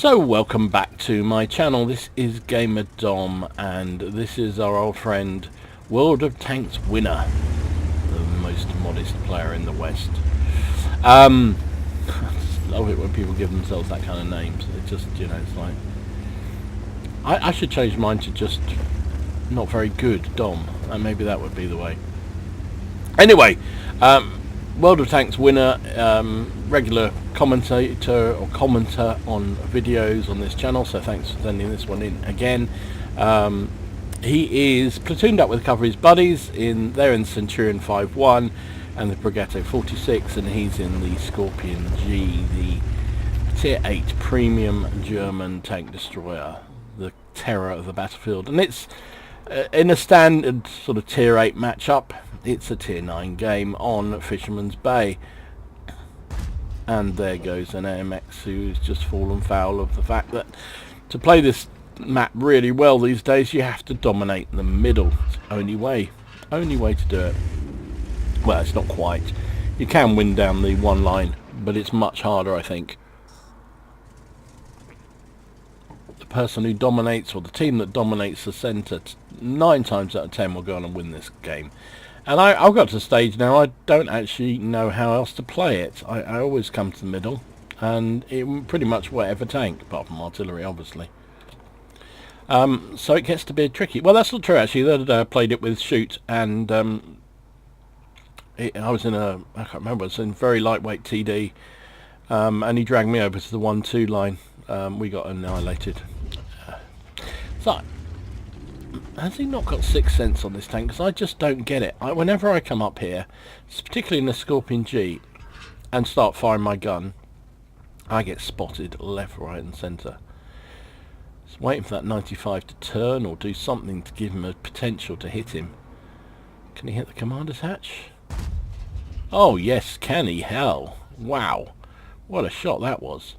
So welcome back to my channel. This is Gamer Dom, and this is our old friend World of Tanks winner, the most modest player in the West. I just love it when people give themselves that kind of names. It just, you know, it's like I should change mine to just not very good Dom, and maybe that would be the way. Anyway, World of Tanks winner, regular commentator or commenter on videos on this channel, so thanks for sending this one in again. He is platooned up with a couple of his buddies. They're in Centurion 5-1 and the Brigetto 46, and he's in the Skorpion G, the Tier 8 premium German tank destroyer, the terror of the battlefield. And it's in a standard sort of Tier 8 matchup. It's a Tier 9 game on Fisherman's Bay. And there goes an AMX who's just fallen foul of the fact that to play this map really well these days, you have to dominate the middle. It's the only way to do it. Well, it's not quite. You can win down the one line, but it's much harder, I think. The person who dominates, or the team that dominates the centre, 9 times out of 10 will go on and win this game. And I've got to the stage now I don't actually know how else to play it. I always come to the middle, and it pretty much whatever tank, apart from artillery, obviously. So it gets to be tricky. Well, that's not true, actually. The other day I played it with Shoot, and I was in I can't remember, I was in very lightweight TD, and he dragged me over to the 1-2 line. We got annihilated. So, has he not got 6th sense on this tank? Because I just don't get it. Whenever I come up here, particularly in the Skorpion G, and start firing my gun, I get spotted left, right and centre. Just waiting for that 95 to turn or do something to give him a potential to hit him. Can he hit the commander's hatch? Oh yes, can he? Hell. Wow. What a shot that was.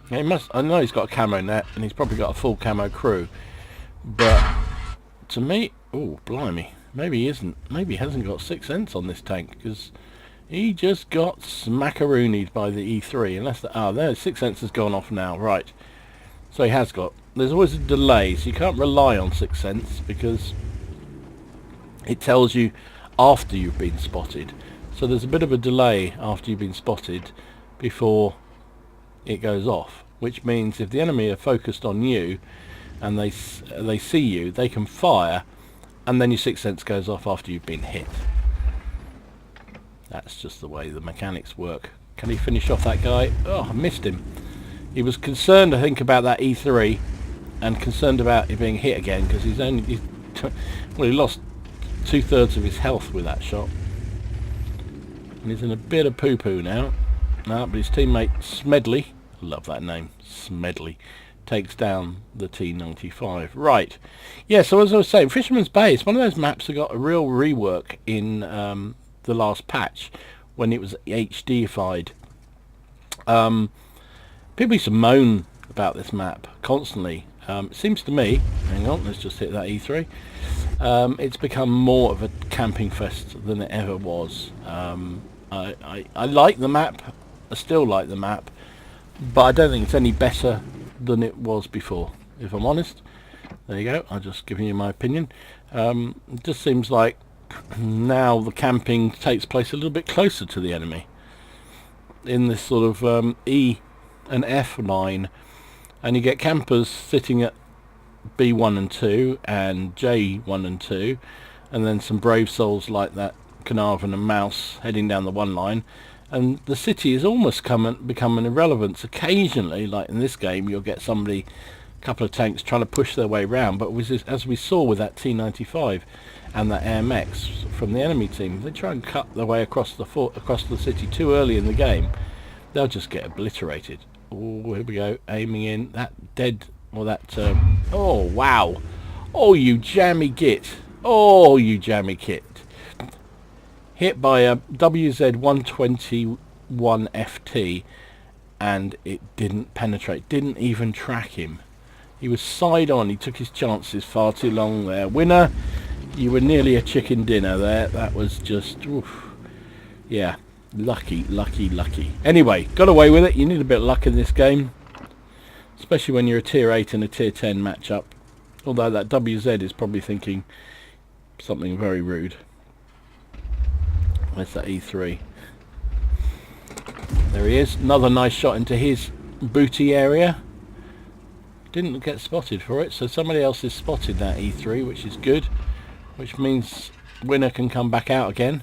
He must. I know he's got a camo net, and he's probably got a full camo crew. But to me, oh blimey, maybe he isn't. Maybe he hasn't got 6th sense on this tank, because he just got smackaroonied by the E3. Unless there, 6th sense has gone off now. Right. So he has got. There's always a delay, so you can't rely on 6th sense because it tells you after you've been spotted. So there's a bit of a delay after you've been spotted before it goes off, which means if the enemy are focused on you and they see you, they can fire, and then your 6th sense goes off after you've been hit. That's just the way the mechanics work. Can he finish off that guy? Oh, I missed him. He was concerned, I think, about that E3 and concerned about it being hit again, because he lost 2/3 of his health with that shot, and he's in a bit of poo-poo now. No, but his teammate Smedley, I love that name, Smedley, takes down the T95. Right. Yeah, so as I was saying, Fisherman's Bay is one of those maps that got a real rework in the last patch when it was HDified. People used to moan about this map constantly. It seems to me, hang on, let's just hit that E3. It's become more of a camping fest than it ever was. I like the map. I still like the map, but I don't think it's any better than it was before, if I'm honest. There you go, I'm just giving you my opinion. It just seems like now the camping takes place a little bit closer to the enemy in this sort of E and F line, and you get campers sitting at B1 and 2 and J1 and 2, and then some brave souls like that Carnarvon and Mouse heading down the one line, and the city is almost become an irrelevance. Occasionally, like in this game, you'll get somebody, a couple of tanks trying to push their way round, but as we saw with that T95 and that AMX from the enemy team, if they try and cut their way across the city too early in the game, they'll just get obliterated. Oh, here we go, aiming in that dead, or that oh wow, oh you jammy git, oh you jammy kit. Hit by a WZ-121FT, and it didn't penetrate, didn't even track him. He was side on, he took his chances far too long there. Winner, you were nearly a chicken dinner there. That was just, oof. Yeah, Lucky, lucky, lucky. Anyway, got away with it. You need a bit of luck in this game, especially when you're a tier 8 and a tier 10 matchup. Although that WZ is probably thinking something very rude. Where's that E3? There he is. Another nice shot into his booty area. Didn't get spotted for it, so somebody else has spotted that E3, which is good. Which means winner can come back out again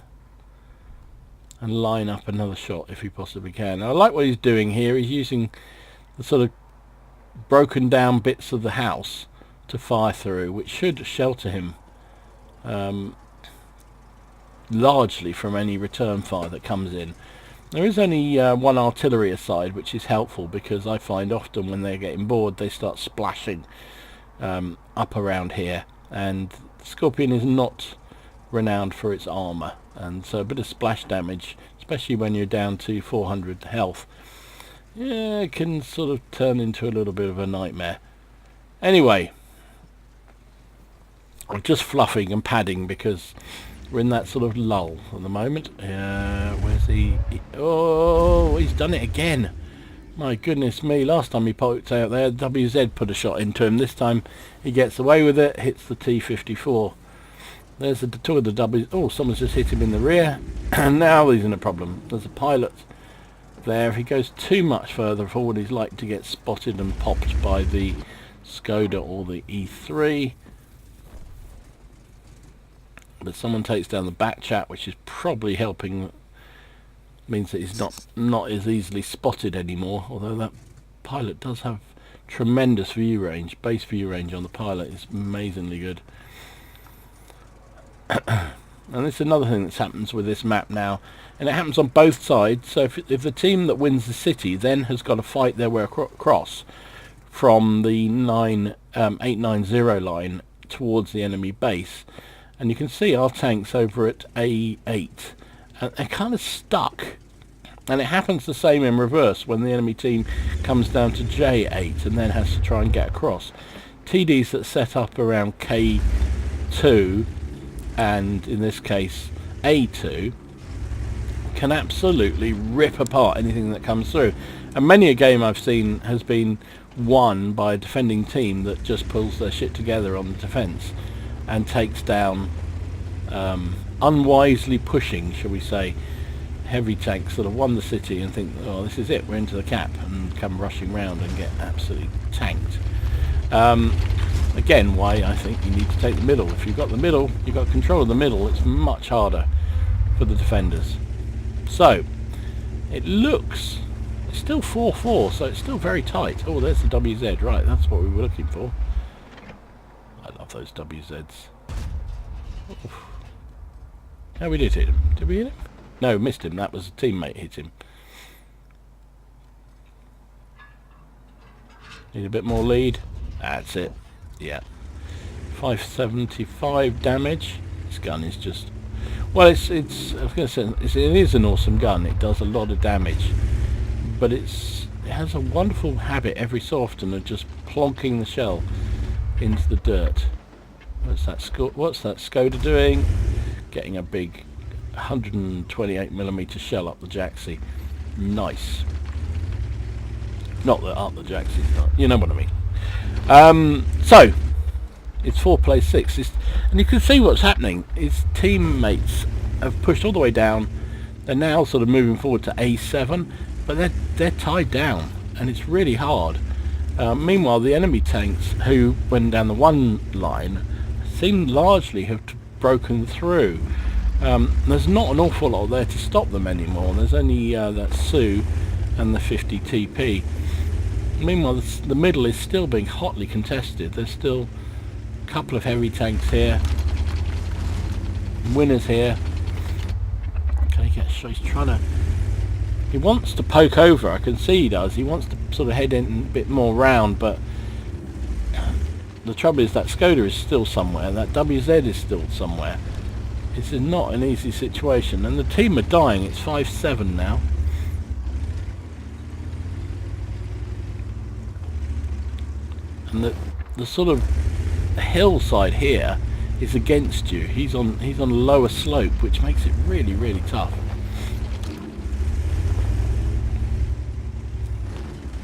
and line up another shot if he possibly can. Now, I like what he's doing here. He's using the sort of broken down bits of the house to fire through, which should shelter him largely from any return fire that comes in. There is only one artillery aside, which is helpful because I find often when they're getting bored they start splashing up around here, and Skorpion is not renowned for its armour, and so a bit of splash damage, especially when you're down to 400 health, yeah, it can sort of turn into a little bit of a nightmare. Anyway, I'm just fluffing and padding because we're in that sort of lull at the moment. Where's he? Oh, he's done it again. My goodness me, last time he poked out there, WZ put a shot into him. This time he gets away with it, hits the T-54. There's the two of the W's. Oh, someone's just hit him in the rear. And now he's in a problem. There's a pilot there. If he goes too much further forward, he's like to get spotted and popped by the Skoda or the E3. But someone takes down the back chat, which is probably helping. Means that he's not as easily spotted anymore, although that pilot does have tremendous view range. Base view range on the pilot is amazingly good. And it's another thing that happens with this map now, and it happens on both sides. So if the team that wins the city then has got to fight their way across from the 890 line towards the enemy base, and you can see our tanks over at A8, and they're kind of stuck. And it happens the same in reverse when the enemy team comes down to J8 and then has to try and get across. TDs that set up around K2 and in this case A2 can absolutely rip apart anything that comes through. And many a game I've seen has been won by a defending team that just pulls their shit together on the defence and takes down unwisely pushing, shall we say, heavy tanks that have won the city and think, oh, this is it, we're into the cap, and come rushing round and get absolutely tanked. Again, why I think you need to take the middle. If you've got the middle, you've got control of the middle, it's much harder for the defenders. So it looks, it's still 4-4, so it's still very tight. Oh, there's the WZ, right, that's what we were looking for. I love those WZs. Oof. How we did hit him. Did we hit him? No, missed him. That was a teammate hit him. Need a bit more lead. That's it. Yeah. 575 damage. This gun is just... Well, it's I was going to say, it is an awesome gun. It does a lot of damage. But it has a wonderful habit every so often of just plonking the shell into the dirt. What's that Skoda doing? Getting a big 128mm shell up the jacksie. Nice. Not that up the jacksie, not, you know what I mean. So it's 4 plays 6, and you can see what's happening. His teammates have pushed all the way down. They're now sort of moving forward to A7, but they're tied down, and it's really hard. Meanwhile, the enemy tanks who went down the one line seem largely have broken through. There's not an awful lot there to stop them anymore. There's only that Sue and the 50 TP. Meanwhile, the middle is still being hotly contested. There's still a couple of heavy tanks here. Winners here. Okay, he's trying to... He wants to poke over, I can see he does. He wants to sort of head in a bit more round, but the trouble is that Skoda is still somewhere, that WZ is still somewhere. This is not an easy situation, and the team are dying. It's 5-7 now. And the sort of hillside here is against you. He's on a lower slope, which makes it really, really tough.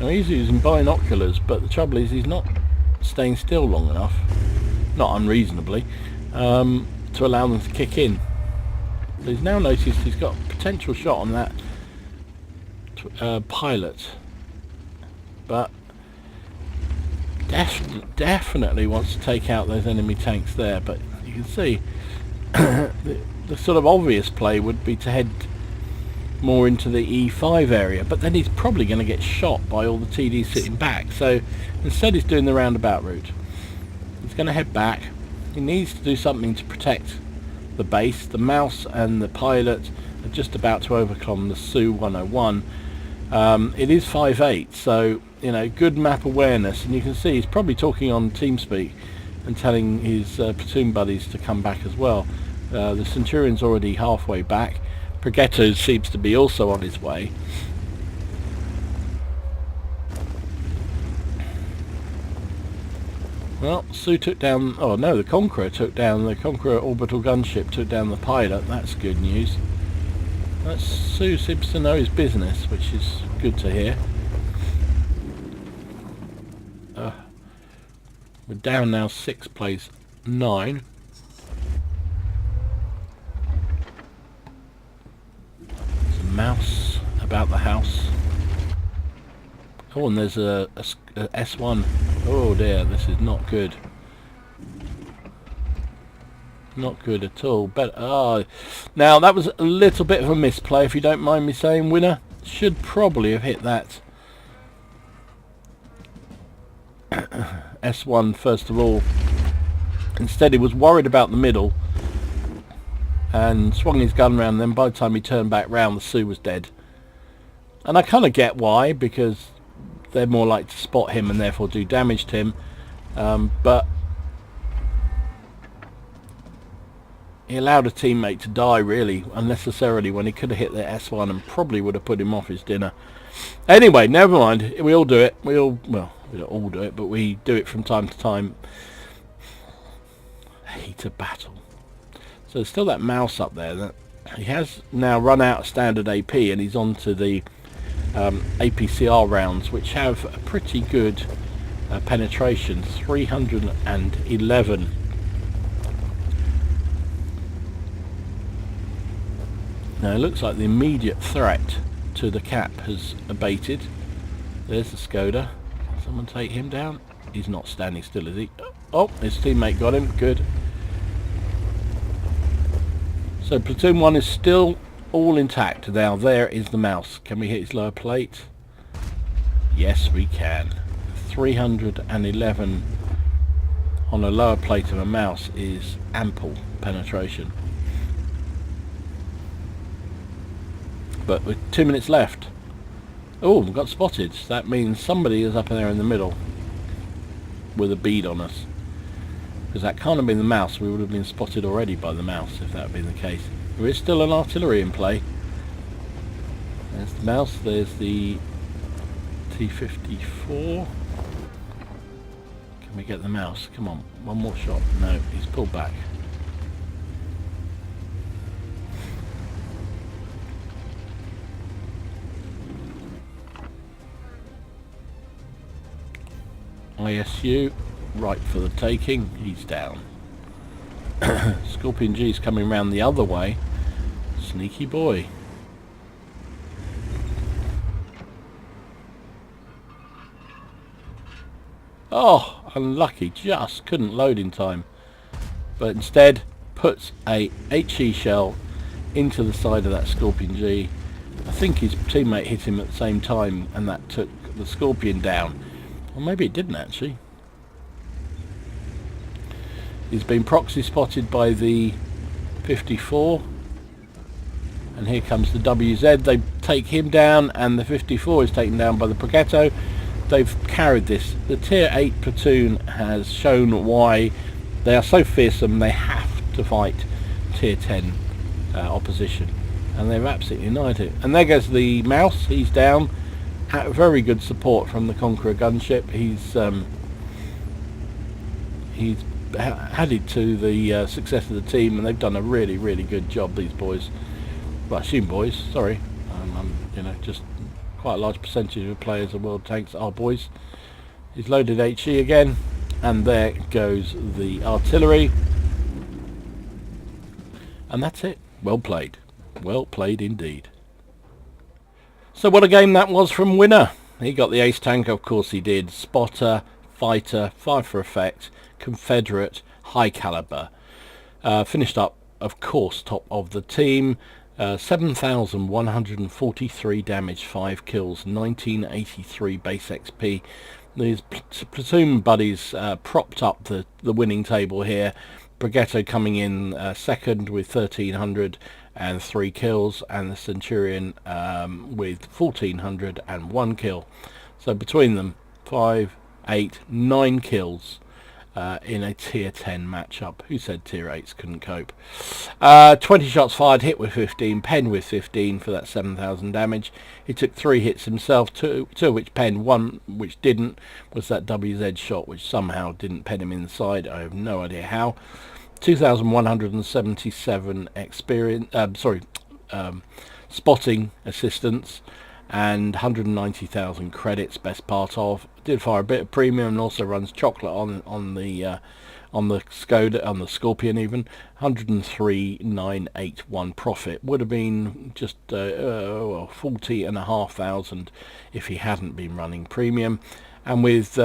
Now he's using binoculars, but the trouble is he's not staying still long enough, not unreasonably, to allow them to kick in. But he's now noticed he's got a potential shot on that pilot, but definitely wants to take out those enemy tanks there. But you can see the sort of obvious play would be to head more into the E5 area, but then he's probably going to get shot by all the TDs sitting back. So instead he's doing the roundabout route. He's going to head back. He needs to do something to protect the base. The mouse and the pilot are just about to overcome the Su-101. It is 5.8, so you know, good map awareness, and you can see he's probably talking on TeamSpeak and telling his platoon buddies to come back as well. The Centurion's already halfway back. Progetto seems to be also on his way. Well, Su took down, oh no, the Conqueror took down, the Conqueror orbital gunship took down the pilot. That's good news. Su seems to know his business, which is good to hear. We're down now 6 plays 9. There's a mouse about the house. Oh, and there's a S1. Oh dear, this is not good. Not good at all. But now that was a little bit of a misplay, if you don't mind me saying. Winner should probably have hit that S1 first of all. Instead he was worried about the middle and swung his gun round. Then by the time he turned back round, the Su was dead. And I kind of get why, because they're more likely to spot him and therefore do damage to him. But he allowed a teammate to die really unnecessarily when he could have hit the S1 and probably would have put him off his dinner. Anyway, never mind. We all do it. We don't all do it, but we do it from time to time. Heat of battle. So there's still that mouse up there. That he has now run out of standard AP, and he's on to the APCR rounds, which have a pretty good penetration, 311. Now it looks like the immediate threat to the cap has abated. There's the Skoda. Can someone take him down? He's not standing still, is he? Oh, his teammate got him. Good. So platoon 1 is still all intact. Now there is the mouse. Can we hit his lower plate? Yes, we can. 311 on a lower plate of a mouse is ample penetration. But with 2 minutes left. Oh, we got spotted. That means somebody is up there in the middle with a bead on us. Because that can't have been the mouse. We would have been spotted already by the mouse if that had been the case. There is still an artillery in play. There's the mouse. There's the T-54. Can we get the mouse? Come on. One more shot. No, he's pulled back. ISU, right for the taking. He's down. Skorpion G's coming round the other way. Sneaky boy. Oh, unlucky. Just couldn't load in time. But instead puts a HE shell into the side of that Skorpion G. I think his teammate hit him at the same time and that took the Skorpion down. Or maybe it didn't actually. He's been proxy spotted by the 54. And here comes the WZ. They take him down and the 54 is taken down by the Progetto. They've carried this. The tier 8 platoon has shown why they are so fearsome they have to fight tier 10 opposition. And they've absolutely denied it. And there goes the mouse. He's down. Very good support from the Conqueror gunship. He's added to the success of the team, and they've done a really, really good job. These boys, well, I assume boys. Sorry, I'm just quite a large percentage of players of World Tanks are boys. He's loaded HE again, and there goes the artillery. And that's it. Well played. Well played indeed. So what a game that was from Winner. He got the ace tank, of course he did. Spotter, fighter, fire for effect, Confederate, high caliber. Finished up, of course, top of the team. 7,143 damage, 5 kills, 1983 base XP. These platoon buddies propped up the winning table here. Brigetto coming in second with 1,303 kills, and the Centurion with 1,401 kill. So between them, 5, 8, 9 kills in a tier 10 matchup. Who said tier 8s couldn't cope? 20 shots fired, hit with 15, pen with 15 for that 7,000 damage. He took 3 hits himself, two of which pen, one which didn't, was that WZ shot which somehow didn't pen him inside. I have no idea how. 2,177 experience, spotting assistance, and 190,000 credits, best part of. Did fire a bit of premium and also runs chocolate on the Skoda, on the Skorpion even. 103,981 profit. Would have been just 40,500 if he hadn't been running premium. And with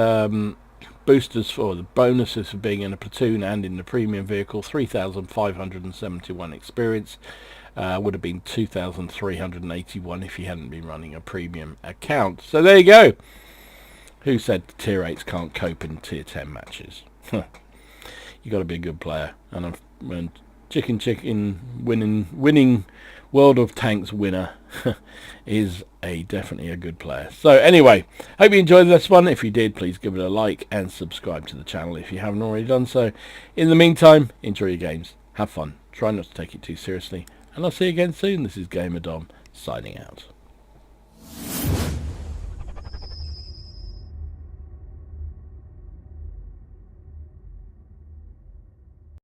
boosters for the bonuses for being in a platoon and in the premium vehicle, 3,571 experience. Would have been 2,381 if you hadn't been running a premium account. So there you go. Who said tier 8s can't cope in tier 10 matches? You got to be a good player. And chicken winning World of Tanks winner is definitely a good player. So anyway, hope you enjoyed this one. If you did, please give it a like and subscribe to the channel if you haven't already done so. In the meantime, enjoy your games, have fun, try not to take it too seriously, and I'll see you again soon. This is Gamer Dom signing out.